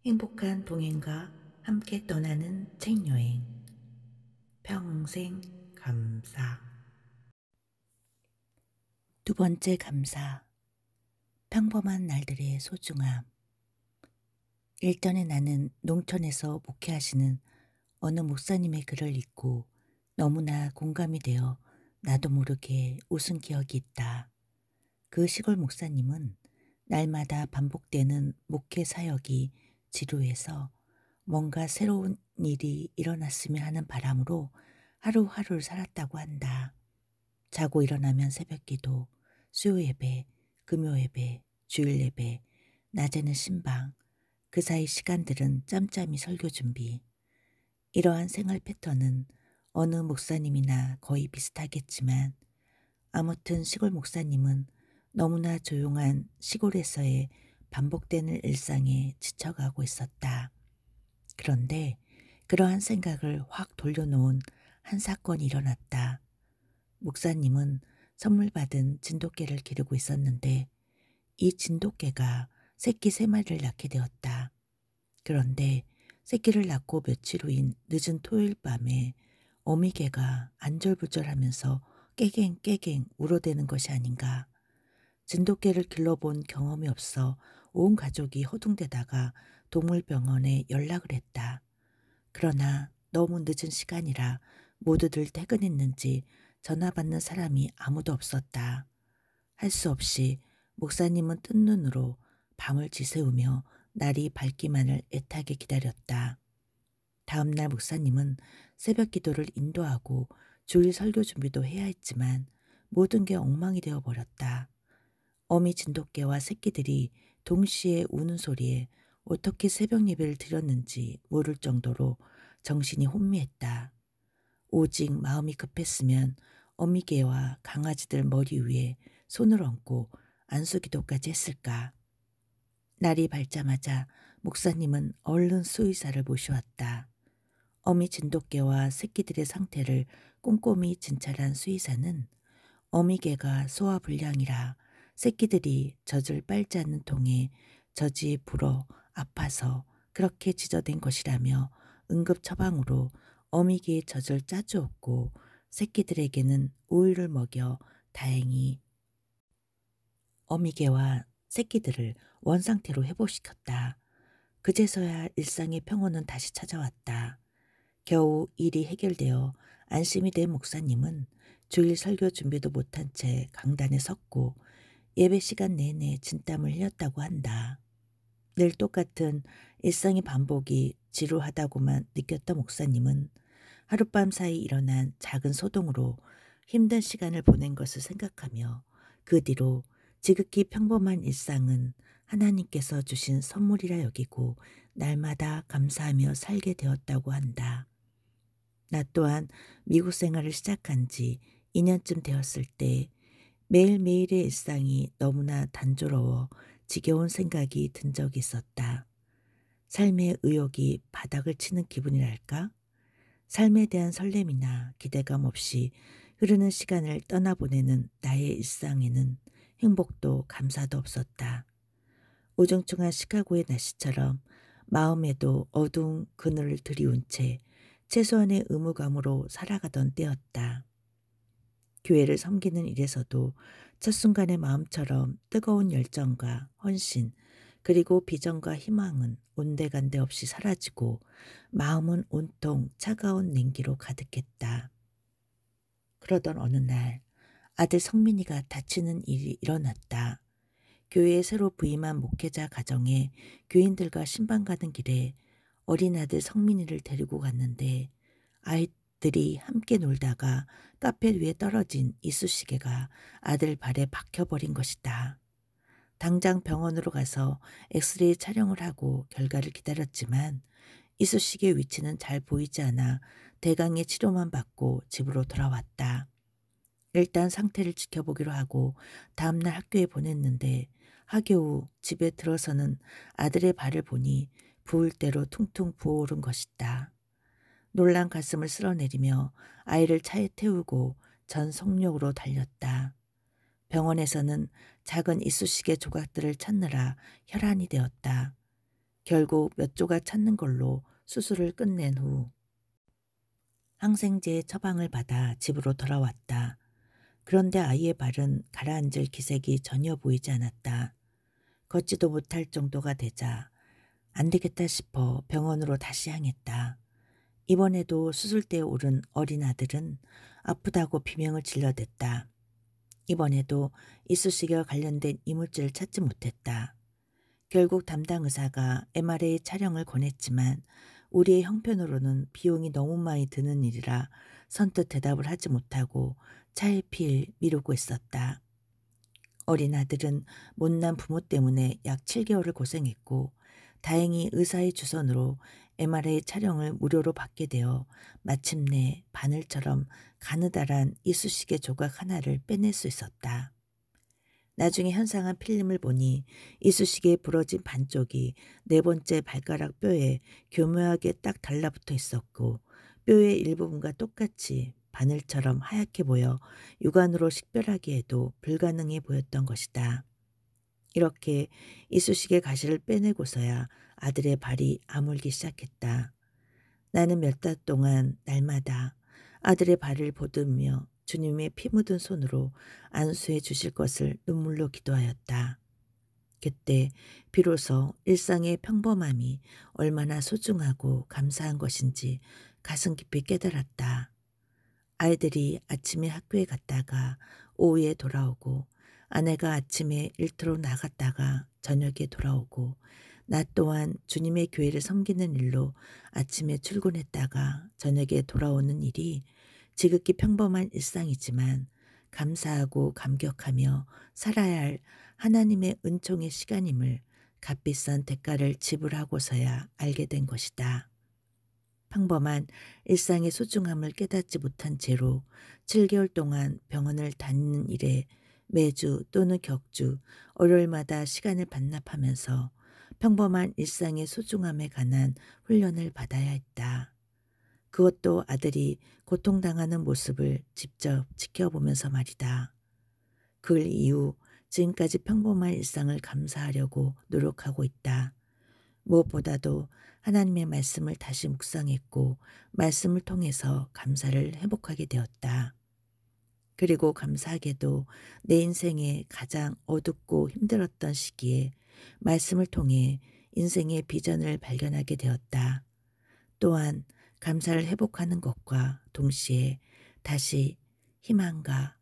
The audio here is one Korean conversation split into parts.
행복한 동행과 함께 떠나는 책 여행. 평생 감사. 두 번째 감사. 평범한 날들의 소중함. 일전에 나는 농촌에서 목회하시는 어느 목사님의 글을 읽고 너무나 공감이 되어 나도 모르게 웃은 기억이 있다. 그 시골 목사님은 날마다 반복되는 목회 사역이 지루해서 뭔가 새로운 일이 일어났으면 하는 바람으로 하루하루를 살았다고 한다. 자고 일어나면 새벽기도, 수요예배, 금요예배, 주일예배, 낮에는 신방, 그 사이 시간들은 짬짬이 설교 준비. 이러한 생활 패턴은 어느 목사님이나 거의 비슷하겠지만 아무튼 시골 목사님은 너무나 조용한 시골에서의 반복되는 일상에 지쳐가고 있었다. 그런데 그러한 생각을 확 돌려놓은 한 사건이 일어났다. 목사님은 선물 받은 진돗개를 기르고 있었는데 이 진돗개가 새끼 3마리를 낳게 되었다. 그런데 새끼를 낳고 며칠 후인 늦은 토요일 밤에 어미개가 안절부절하면서 깨갱깨갱 울어대는 것이 아닌가. 진돗개를 길러본 경험이 없어 온 가족이 허둥대다가 동물병원에 연락을 했다. 그러나 너무 늦은 시간이라 모두들 퇴근했는지 전화 받는 사람이 아무도 없었다. 할 수 없이 목사님은 뜬 눈으로 밤을 지새우며 날이 밝기만을 애타게 기다렸다. 다음 날 목사님은 새벽 기도를 인도하고 주일 설교 준비도 해야 했지만 모든 게 엉망이 되어 버렸다. 어미 진돗개와 새끼들이 동시에 우는 소리에 어떻게 새벽 예배를 드렸는지 모를 정도로 정신이 혼미했다. 오직 마음이 급했으면 어미개와 강아지들 머리 위에 손을 얹고 안수기도까지 했을까. 날이 밝자마자 목사님은 얼른 수의사를 모셔왔다. 어미 진돗개와 새끼들의 상태를 꼼꼼히 진찰한 수의사는 어미개가 소화불량이라 새끼들이 젖을 빨지 않는 통에 젖이 불어 아파서 그렇게 지저댄 것이라며 응급 처방으로 어미개의 젖을 짜주었고 새끼들에게는 우유를 먹여 다행히 어미개와 새끼들을 원상태로 회복시켰다. 그제서야 일상의 평온은 다시 찾아왔다. 겨우 일이 해결되어 안심이 된 목사님은 주일 설교 준비도 못한 채 강단에 섰고 예배 시간 내내 진땀을 흘렸다고 한다. 늘 똑같은 일상의 반복이 지루하다고만 느꼈던 목사님은 하룻밤 사이 일어난 작은 소동으로 힘든 시간을 보낸 것을 생각하며 그 뒤로 지극히 평범한 일상은 하나님께서 주신 선물이라 여기고 날마다 감사하며 살게 되었다고 한다. 나 또한 미국 생활을 시작한 지 2년쯤 되었을 때 매일매일의 일상이 너무나 단조로워 지겨운 생각이 든 적이 있었다. 삶의 의욕이 바닥을 치는 기분이랄까? 삶에 대한 설렘이나 기대감 없이 흐르는 시간을 떠나보내는 나의 일상에는 행복도 감사도 없었다. 우중충한 시카고의 날씨처럼 마음에도 어두운 그늘을 들이운 채 최소한의 의무감으로 살아가던 때였다. 교회를 섬기는 일에서도 첫 순간의 마음처럼 뜨거운 열정과 헌신 그리고 비전과 희망은 온데간데 없이 사라지고 마음은 온통 차가운 냉기로 가득했다. 그러던 어느 날 아들 성민이가 다치는 일이 일어났다. 교회에 새로 부임한 목회자 가정에 교인들과 신방 가는 길에 어린 아들 성민이를 데리고 갔는데 아이들이 함께 놀다가 카펫 위에 떨어진 이쑤시개가 아들 발에 박혀버린 것이다. 당장 병원으로 가서 엑스레이 촬영을 하고 결과를 기다렸지만 이쑤시개 위치는 잘 보이지 않아 대강의 치료만 받고 집으로 돌아왔다. 일단 상태를 지켜보기로 하고 다음날 학교에 보냈는데 하교 후 집에 들어서는 아들의 발을 보니 부을 대로 퉁퉁 부어오른 것이다. 놀란 가슴을 쓸어내리며 아이를 차에 태우고 전 속력으로 달렸다. 병원에서는 작은 이쑤시개 조각들을 찾느라 혈안이 되었다. 결국 몇 조가 찾는 걸로 수술을 끝낸 후 항생제 처방을 받아 집으로 돌아왔다. 그런데 아이의 발은 가라앉을 기색이 전혀 보이지 않았다. 걷지도 못할 정도가 되자 안 되겠다 싶어 병원으로 다시 향했다. 이번에도 수술대에 오른 어린 아들은 아프다고 비명을 질러댔다. 이번에도 이쑤시개와 관련된 이물질을 찾지 못했다. 결국 담당 의사가 MRI 촬영을 권했지만 우리의 형편으로는 비용이 너무 많이 드는 일이라 선뜻 대답을 하지 못하고 차일피일 미루고 있었다. 어린 아들은 못난 부모 때문에 약 7개월을 고생했고 다행히 의사의 주선으로 MRI 촬영을 무료로 받게 되어 마침내 바늘처럼 가느다란 이쑤시개 조각 하나를 빼낼 수 있었다. 나중에 현상한 필름을 보니 이쑤시개의 부러진 반쪽이 네 번째 발가락 뼈에 교묘하게 딱 달라붙어 있었고 뼈의 일부분과 똑같이 바늘처럼 하얗게 보여 육안으로 식별하기에도 불가능해 보였던 것이다. 이렇게 이쑤시개 가시를 빼내고서야 아들의 발이 아물기 시작했다. 나는 몇 달 동안 날마다 아들의 발을 보듬으며 주님의 피 묻은 손으로 안수해 주실 것을 눈물로 기도하였다. 그때 비로소 일상의 평범함이 얼마나 소중하고 감사한 것인지 가슴 깊이 깨달았다. 아이들이 아침에 학교에 갔다가 오후에 돌아오고 아내가 아침에 일터로 나갔다가 저녁에 돌아오고 나 또한 주님의 교회를 섬기는 일로 아침에 출근했다가 저녁에 돌아오는 일이 지극히 평범한 일상이지만 감사하고 감격하며 살아야 할 하나님의 은총의 시간임을 값비싼 대가를 지불하고서야 알게 된 것이다. 평범한 일상의 소중함을 깨닫지 못한 채로 7개월 동안 병원을 다니는 일에 매주 또는 격주, 월요일마다 시간을 반납하면서 평범한 일상의 소중함에 관한 훈련을 받아야 했다. 그것도 아들이 고통당하는 모습을 직접 지켜보면서 말이다. 그 이후 지금까지 평범한 일상을 감사하려고 노력하고 있다. 무엇보다도 하나님의 말씀을 다시 묵상했고 말씀을 통해서 감사를 회복하게 되었다. 그리고 감사하게도 내 인생의 가장 어둡고 힘들었던 시기에 말씀을 통해 인생의 비전을 발견하게 되었다. 또한 감사를 회복하는 것과 동시에 다시 희망과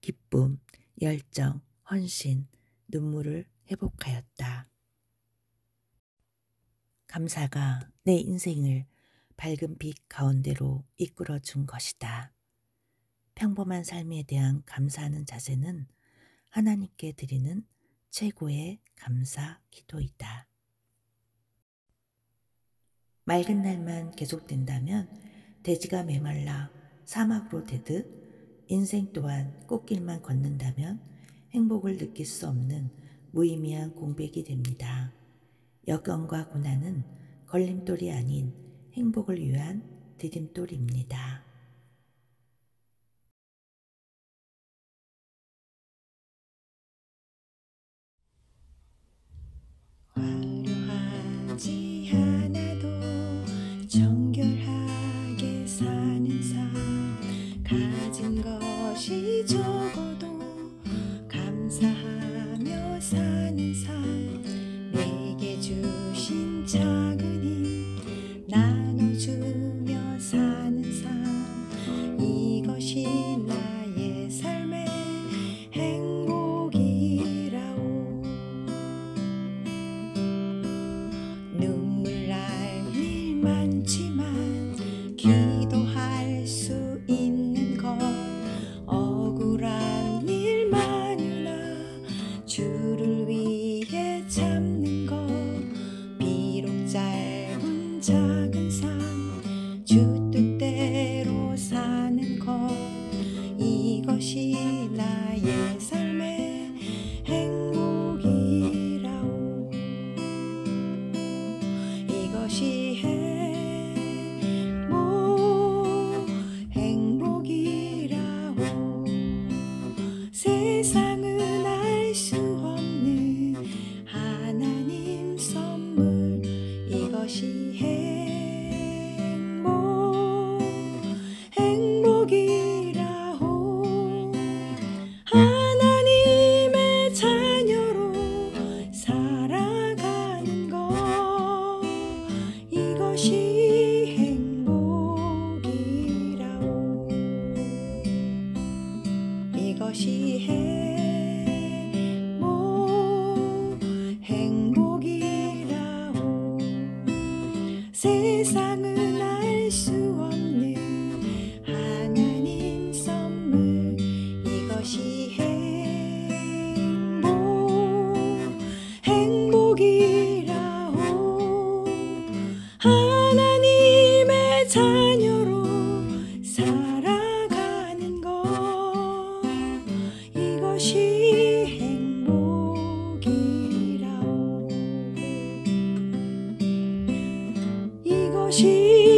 기쁨, 열정, 헌신, 눈물을 회복하였다. 감사가 내 인생을 밝은 빛 가운데로 이끌어 준 것이다. 평범한 삶에 대한 감사하는 자세는 하나님께 드리는 최고의 감사 기도이다. 맑은 날만 계속된다면 대지가 메말라 사막으로 되듯 인생 또한 꽃길만 걷는다면 행복을 느낄 수 없는 무의미한 공백이 됩니다. 역경과 고난은 걸림돌이 아닌 행복을 위한 디딤돌입니다. 화려하지 않아도 정결하게 사는 삶 가진 것이 적어도 감사하며 사는 삶 내게 주신 작은 힘 나눠주며 사는 삶 것이